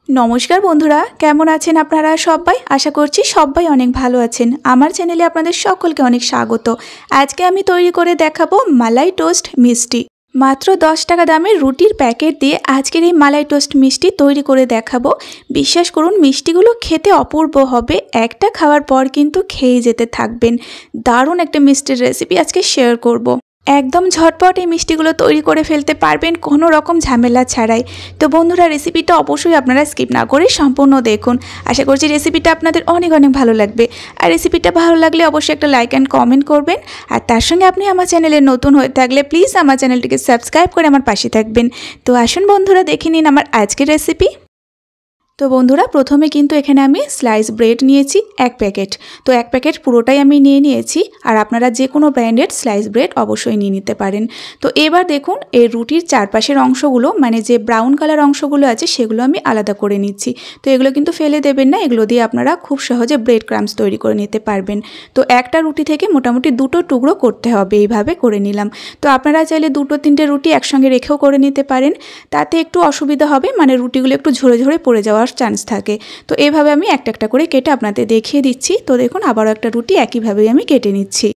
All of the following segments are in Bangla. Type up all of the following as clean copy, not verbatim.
नमस्कार बंधुरा केमन आছেন আপনারা সবাই आशा করছি সবাই অনেক ভালো আছেন। আমার চ্যানেলে আপনাদের সকলকে অনেক স্বাগত। আজকে আমি তৈরি করে দেখাবো মালাই টোস্ট মিষ্টি। মাত্র 10 টাকা দামের রুটির প্যাকেট দিয়ে আজকের এই মালাই টোস্ট মিষ্টি তৈরি করে দেখাবো। বিশ্বাস করুন মিষ্টিগুলো খেতে অপূর্ব হবে, একটা খাওয়ার পর কিন্তু খেয়ে যেতে থাকবেন। দারুণ একটা মিষ্টির রেসিপি আজকে শেয়ার করব। একদম ঝটপট এই মিষ্টিগুলো তৈরি করে ফেলতে পারবেন কোনো রকম ঝামেলা ছাড়াই। তো বন্ধুরা রেসিপিটা অবশ্যই আপনারা স্কিপ না করে সম্পূর্ণ দেখুন। আশা করছি রেসিপিটা আপনাদের অনেক অনেক ভালো লাগবে। আর রেসিপিটা ভালো লাগলে অবশ্যই একটা লাইক অ্যান্ড কমেন্ট করবেন। আর তার সঙ্গে আপনি আমার চ্যানেলে নতুন হয়ে থাকলে প্লিজ আমার চ্যানেলটিকে সাবস্ক্রাইব করে আমার পাশে থাকবেন। তো আসুন বন্ধুরা দেখে নিন আমার আজকের রেসিপি। তো বন্ধুরা প্রথমে কিন্তু এখানে আমি স্লাইস ব্রেড নিয়েছি 1 প্যাকেট। তো 1 প্যাকেট পুরোটাই আমি নিয়ে নিয়েছি। আর আপনারা যে কোনো ব্র্যান্ডের স্লাইস ব্রেড অবশ্যই নিয়ে নিতে পারেন। তো এবার দেখুন এই রুটির চারপাশের অংশগুলো মানে যে ব্রাউন কালার অংশগুলো আছে সেগুলো আমি আলাদা করে নিচ্ছি। তো এগুলো কিন্তু ফেলে দেবেন না, এগুলো দিয়ে আপনারা খুব সহজে ব্রেড ক্রাম্বস তৈরি করে নিতে পারবেন। তো একটা রুটি থেকে মোটামুটি 2টো টুকরো করতে হবে, এইভাবে করে নিলাম। তো আপনারা চাইলে 2-3টে রুটি একসঙ্গে রেখেও করে নিতে পারেন, তাতে একটু অসুবিধা হবে, মানে রুটিগুলো একটু ঝরে ঝরে পড়ে যাওয়ার চান্স থাকে। তো এভাবে আমি একটা একটা করে কেটে আপনাদের দেখিয়ে দিচ্ছি। তো দেখুন আবারও একটা রুটি একইভাবেই আমি কেটে নিচ্ছি।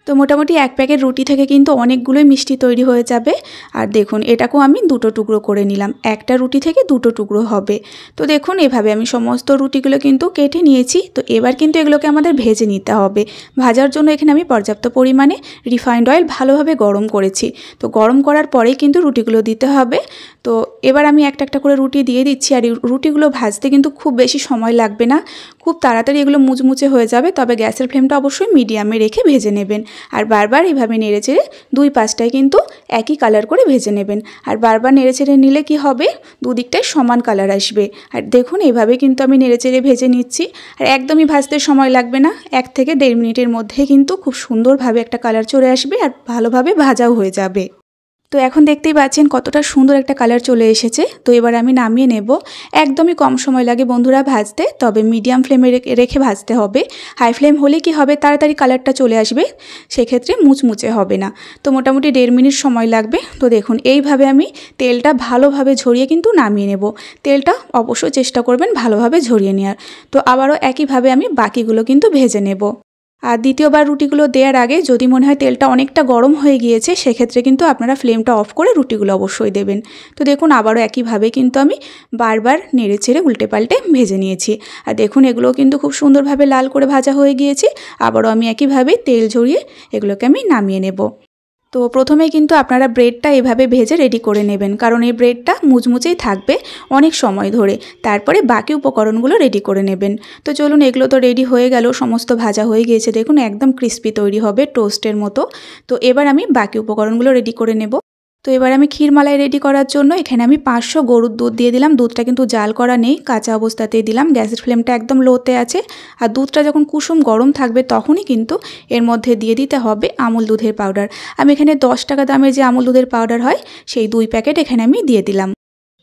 তো মোটামুটি 1 প্যাকেট রুটি থেকে কিন্তু অনেকগুলোই মিষ্টি তৈরি হয়ে যাবে। আর দেখুন এটাকেও আমি 2টো টুকরো করে নিলাম, একটা রুটি থেকে 2টো টুকরো হবে। তো দেখুন এভাবে আমি সমস্ত রুটিগুলো কিন্তু কেটে নিয়েছি। তো এবার কিন্তু এগুলোকে আমাদের ভেজে নিতে হবে। ভাজার জন্য এখানে আমি পর্যাপ্ত পরিমাণে রিফাইন্ড অয়েল ভালোভাবে গরম করেছি। তো গরম করার পরেই কিন্তু রুটিগুলো দিতে হবে। তো এবার আমি একটা একটা করে রুটি দিয়ে দিচ্ছি। আর রুটিগুলো ভাজতে কিন্তু খুব বেশি সময় লাগবে না, খুব তাড়াতাড়ি এগুলো মুচমুচে হয়ে যাবে। তবে গ্যাসের ফ্লেমটা অবশ্যই মিডিয়ামে রেখে ভেজে নেবেন। আর বারবার এইভাবে নেড়েচেড়ে 2 পাশটায় কিন্তু একই কালার করে ভেজে নেবেন। আর বারবার নেড়েচেড়ে নিলে কি হবে, দুদিকটায় সমান কালার আসবে। আর দেখুন এইভাবে কিন্তু আমি নেড়েচেড়ে ভেজে নিচ্ছি। আর একদমই ভাজতে সময় লাগবে না, 1 থেকে 1.5 মিনিটের মধ্যে কিন্তু খুব সুন্দরভাবে একটা কালার চলে আসবে আর ভালোভাবে ভাজাও হয়ে যাবে। তো এখন দেখতেই পাচ্ছেন কতটা সুন্দর একটা কালার চলে এসেছে। তো এবার আমি নামিয়ে নেব। একদমই কম সময় লাগে বন্ধুরা ভাজতে, তবে মিডিয়াম ফ্লেমে রেখে ভাজতে হবে। হাই ফ্লেম হলে কি হবে, তাড়াতাড়ি কালারটা চলে আসবে, সেক্ষেত্রে মুচমুচে হবে না। তো মোটামুটি 1.5 মিনিট সময় লাগবে। তো দেখুন এইভাবে আমি তেলটা ভালোভাবে ঝরিয়ে কিন্তু নামিয়ে নেব। তেলটা অবশ্যই চেষ্টা করবেন ভালোভাবে ঝরিয়ে নেওয়ার। তো আবারও একইভাবে আমি বাকিগুলো কিন্তু ভেজে নেব। আর দ্বিতীয়বার রুটিগুলো দেওয়ার আগে যদি মনে হয় তেলটা অনেকটা গরম হয়ে গিয়েছে, সেক্ষেত্রে কিন্তু আপনারা ফ্লেমটা অফ করে রুটিগুলো অবশ্যই দেবেন। তো দেখুন আবারও একইভাবে কিন্তু আমি বারবার নেড়ে চেড়ে উল্টে পাল্টে ভেজে নিয়েছি। আর দেখুন এগুলো কিন্তু খুব সুন্দরভাবে লাল করে ভাজা হয়ে গিয়েছে। আবারও আমি একইভাবে তেল ঝরিয়ে এগুলোকে আমি নামিয়ে নেব। তো প্রথমেই কিন্তু আপনারা ব্রেডটা এভাবে ভেজে রেডি করে নেবেন, কারণ এই ব্রেডটা মুচমুচেই থাকবে অনেক সময় ধরে। তারপরে বাকি উপকরণগুলো রেডি করে নেবেন। তো চলুন এগুলো তো রেডি হয়ে গেল, সমস্ত ভাজা হয়ে গিয়েছে, দেখুন একদম ক্রিস্পি তৈরি হবে টোস্টের মতো। তো এবার আমি বাকি উপকরণগুলো রেডি করে নেব। তো এবার আমি ক্ষীরমালাই রেডি করার জন্য এখানে আমি 500 গরুর দুধ দিয়ে দিলাম। দুধটা কিন্তু জাল করা নেই, কাঁচা অবস্থাতেই দিলাম। গ্যাসের ফ্লেমটা একদম লোতে আছে। আর দুধটা যখন কুসুম গরম থাকবে তখনই কিন্তু এর মধ্যে দিয়ে দিতে হবে আমুল দুধের পাউডার। আমি এখানে 10 টাকা দামের যে আমুল দুধের পাউডার হয় সেই 2 প্যাকেট এখানে আমি দিয়ে দিলাম।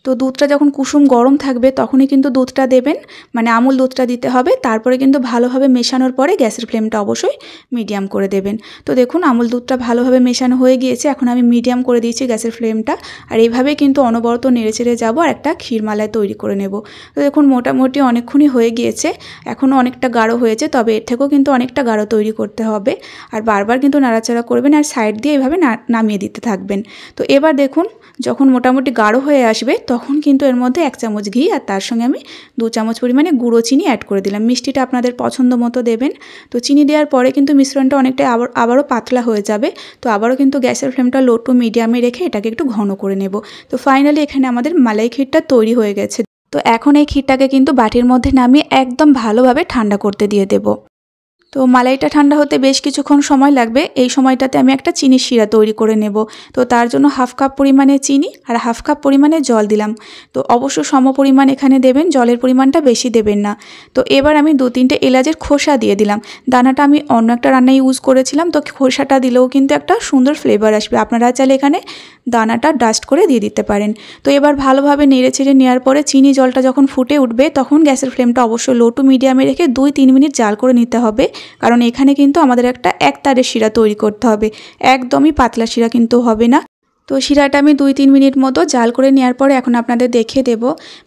তো দুধটা যখন কুসুম গরম থাকবে তখনই কিন্তু দুধটা দেবেন, মানে আমুল দুধটা দিতে হবে। তারপরে কিন্তু ভালোভাবে মেশানোর পরে গ্যাসের ফ্লেমটা অবশ্যই মিডিয়াম করে দেবেন। তো দেখুন আমুল দুধটা ভালোভাবে মেশানো হয়ে গিয়েছে, এখন আমি মিডিয়াম করে দিয়েছি গ্যাসের ফ্লেমটা। আর এইভাবে কিন্তু অনবরত নেড়ে চেড়ে যাবো আর একটা ক্ষীরমালাই তৈরি করে নেব। তো দেখুন মোটামুটি অনেকক্ষণই হয়ে গিয়েছে, এখনও অনেকটা গাঢ় হয়েছে, তবে এর থেকেও কিন্তু অনেকটা গাঢ় তৈরি করতে হবে। আর বারবার কিন্তু নাড়াচাড়া করবেন আর সাইড দিয়ে এইভাবে নামিয়ে দিতে থাকবেন। তো এবার দেখুন যখন মোটামুটি গাঢ় হয়ে আসবে তখন কিন্তু এর মধ্যে 1 চামচ ঘি আর তার সঙ্গে আমি 2 চামচ পরিমাণে গুঁড়ো চিনি অ্যাড করে দিলাম। মিষ্টিটা আপনাদের পছন্দ মতো দেবেন। তো চিনি দেওয়ার পরে কিন্তু মিশ্রণটা অনেকটা আবারও পাতলা হয়ে যাবে। তো আবারও কিন্তু গ্যাসের ফ্লেমটা লো টু মিডিয়ামে রেখে এটাকে একটু ঘন করে নেব। তো ফাইনালি এখানে আমাদের মালাই ক্ষীরটা তৈরি হয়ে গেছে। তো এখন এই ক্ষীরটাকে কিন্তু বাটির মধ্যে নামিয়ে একদম ভালোভাবে ঠান্ডা করতে দিয়ে দেব। তো মালাইটা ঠান্ডা হতে বেশ কিছুক্ষণ সময় লাগবে। এই সময়টাতে আমি একটা চিনির শিরা তৈরি করে নেব। তো তার জন্য 1/2 কাপ পরিমাণে চিনি আর 1/2 কাপ পরিমাণে জল দিলাম। তো অবশ্য সম পরিমাণ এখানে দেবেন, জলের পরিমাণটা বেশি দেবেন না। তো এবার আমি 2-3টে এলাচের খোসা দিয়ে দিলাম। দানাটা আমি অন্য একটা রান্নায় ইউজ করেছিলাম, তো খোসাটা দিলেও কিন্তু একটা সুন্দর ফ্লেভার আসবে। আপনারা চাইলে এখানে দানাটা ডাস্ট করে দিয়ে দিতে পারেন। তো এবার ভালোভাবে নেড়ে চেড়ে নেওয়ার পরে চিনি জলটা যখন ফুটে উঠবে তখন গ্যাসের ফ্লেমটা অবশ্যই লো টু মিডিয়ামে রেখে 2-3 মিনিট জাল করে নিতে হবে, কারণ এখানে কিন্তু আমাদের একটা এক তারের শিরা তৈরি করতে হবে, একদমই পাতলা শিরা কিন্তু হবে না। তো শিরাটা আমি 2-3 মিনিট মতো জাল করে নেওয়ার পরে এখন আপনাদের দেখিয়ে দেব,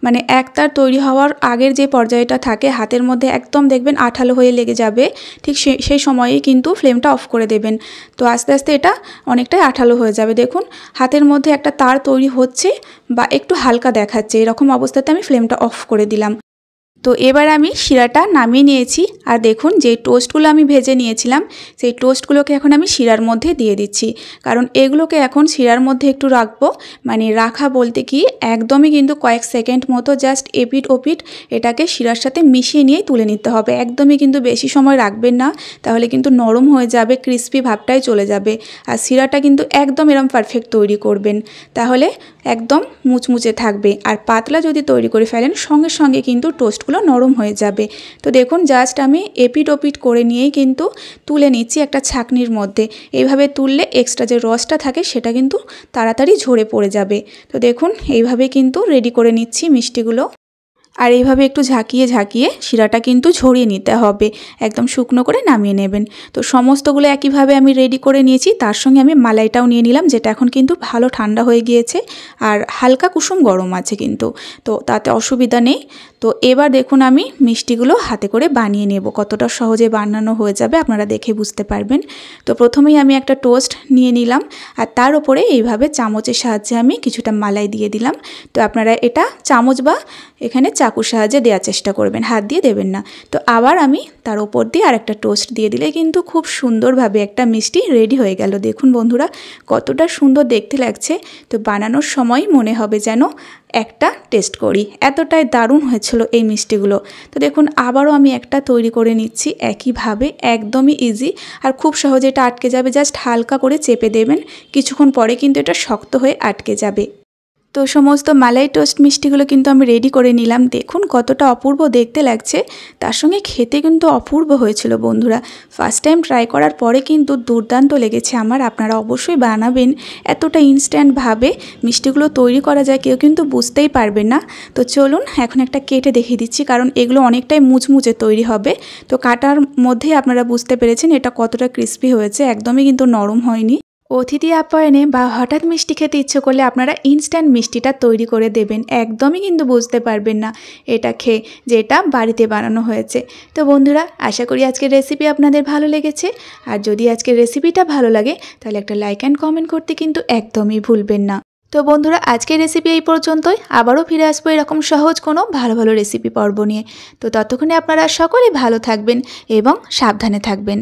মানে একতার তৈরি হওয়ার আগের যে পর্যায়টা থাকে হাতের মধ্যে একদম দেখবেন আঠালো হয়ে লেগে যাবে, ঠিক সেই সময়েই কিন্তু ফ্লেমটা অফ করে দেবেন। তো আস্তে আস্তে এটা অনেকটাই আঠালো হয়ে যাবে। দেখুন হাতের মধ্যে একটা তার তৈরি হচ্ছে বা একটু হালকা দেখাচ্ছে, এরকম অবস্থাতে আমি ফ্লেমটা অফ করে দিলাম। তো এবার আমি শিরাটা নামিয়ে নিয়েছি, আর দেখুন যে টোস্টগুলো আমি ভেজে নিয়েছিলাম সেই টোস্টগুলোকে এখন আমি শিরার মধ্যে দিয়ে দিচ্ছি, কারণ এগুলোকে এখন শিরার মধ্যে একটু রাখবো, মানে রাখা বলতে কি একদমই কিন্তু কয়েক সেকেন্ড মতো জাস্ট এপিট ওপিট এটাকে শিরার সাথে মিশিয়ে নিয়েই তুলে নিতে হবে। একদমই কিন্তু বেশি সময় রাখবেন না, তাহলে কিন্তু নরম হয়ে যাবে, ক্রিস্পি ভাবটাই চলে যাবে। আর শিরাটা কিন্তু একদম এরম পারফেক্ট তৈরি করবেন, তাহলে একদম মুচমুচে থাকবে। আর পাতলা যদি তৈরি করে ফেলেন সঙ্গে সঙ্গে কিন্তু টোস্টগুলো নরম হয়ে যাবে। তো দেখুন জাস্ট আমি এপিট ওপিট করে নিয়েই কিন্তু তুলে নিচ্ছি একটা ছাঁকনির মধ্যে। এইভাবে তুললে এক্সট্রা যে রসটা থাকে সেটা কিন্তু তাড়াতাড়ি ঝরে পড়ে যাবে। তো দেখুন এইভাবে কিন্তু রেডি করে নিচ্ছি মিষ্টিগুলো। আর এইভাবে একটু ঝাঁকিয়ে ঝাঁকিয়ে শিরাটা কিন্তু ঝরিয়ে নিতে হবে, একদম শুকনো করে নামিয়ে নেবেন। তো সমস্তগুলো একইভাবে আমি রেডি করে নিয়েছি, তার সঙ্গে আমি মালাইটাও নিয়ে নিলাম, যেটা এখন কিন্তু ভালো ঠান্ডা হয়ে গিয়েছে আর হালকা কুসুম গরম আছে কিন্তু, তো তাতে অসুবিধা নেই। তো এবার দেখুন আমি মিষ্টিগুলো হাতে করে বানিয়ে নেব, কতটা সহজে বানানো হয়ে যাবে আপনারা দেখে বুঝতে পারবেন। তো প্রথমেই আমি একটা টোস্ট নিয়ে নিলাম, আর তার উপরে এইভাবে চামচের সাহায্যে আমি কিছুটা মালাই দিয়ে দিলাম। তো আপনারা এটা চামচ বা এখানে চাকুর সাহায্যে দেওয়ার চেষ্টা করবেন, হাত দিয়ে দেবেন না। তো আবার আমি তার উপর দিয়ে আর একটা টোস্ট দিয়ে দিলে কিন্তু খুব সুন্দরভাবে একটা মিষ্টি রেডি হয়ে গেল। দেখুন বন্ধুরা কতটা সুন্দর দেখতে লাগছে, তো বানানোর সময় মনে হবে যেন একটা টেস্ট করি, এতটাই দারুণ হয়েছিল এই মিষ্টিগুলো। তো দেখুন আবারও আমি একটা তৈরি করে নিচ্ছি একইভাবে, একদমই ইজি আর খুব সহজে এটা আটকে যাবে, জাস্ট হালকা করে চেপে দেবেন, কিছুক্ষণ পরে কিন্তু এটা শক্ত হয়ে আটকে যাবে। তো সমস্ত মালাই টোস্ট মিষ্টিগুলো কিন্তু আমি রেডি করে নিলাম, দেখুন কতটা অপূর্ব দেখতে লাগছে, তার সঙ্গে খেতে কিন্তু অপূর্ব হয়েছিল বন্ধুরা। ফার্স্ট টাইম ট্রাই করার পরে কিন্তু দুর্দান্ত লেগেছে আমার, আপনারা অবশ্যই বানাবেন। এতটা ইনস্ট্যান্টভাবে মিষ্টিগুলো তৈরি করা যায় কেউ কিন্তু বুঝতেই পারবেন না। তো চলুন এখন একটা কেটে দেখিয়ে দিচ্ছি, কারণ এগুলো অনেকটাই মুচমুচে তৈরি হবে। তো কাটার মধ্যেই আপনারা বুঝতে পেরেছেন এটা কতটা ক্রিস্পি হয়েছে, একদমই কিন্তু নরম হয়নি। অতিথি আপ্যায়নে বা হঠাৎ মিষ্টি খেতে ইচ্ছে করলে আপনারা ইনস্ট্যান্ট মিষ্টিটা তৈরি করে দেবেন, একদমই কিন্তু বুঝতে পারবেন না এটা খেয়ে যে এটা বাড়িতে বানানো হয়েছে। তো বন্ধুরা আশা করি আজকের রেসিপি আপনাদের ভালো লেগেছে, আর যদি আজকের রেসিপিটা ভালো লাগে তাহলে একটা লাইক অ্যান্ড কমেন্ট করতে কিন্তু একদমই ভুলবেন না। তো বন্ধুরা আজকের রেসিপি এই পর্যন্তই, আবারও ফিরে আসবো এরকম সহজ কোনো ভালো ভালো রেসিপি পর্ব নিয়ে। তো ততক্ষণে আপনারা সকলে ভালো থাকবেন এবং সাবধানে থাকবেন।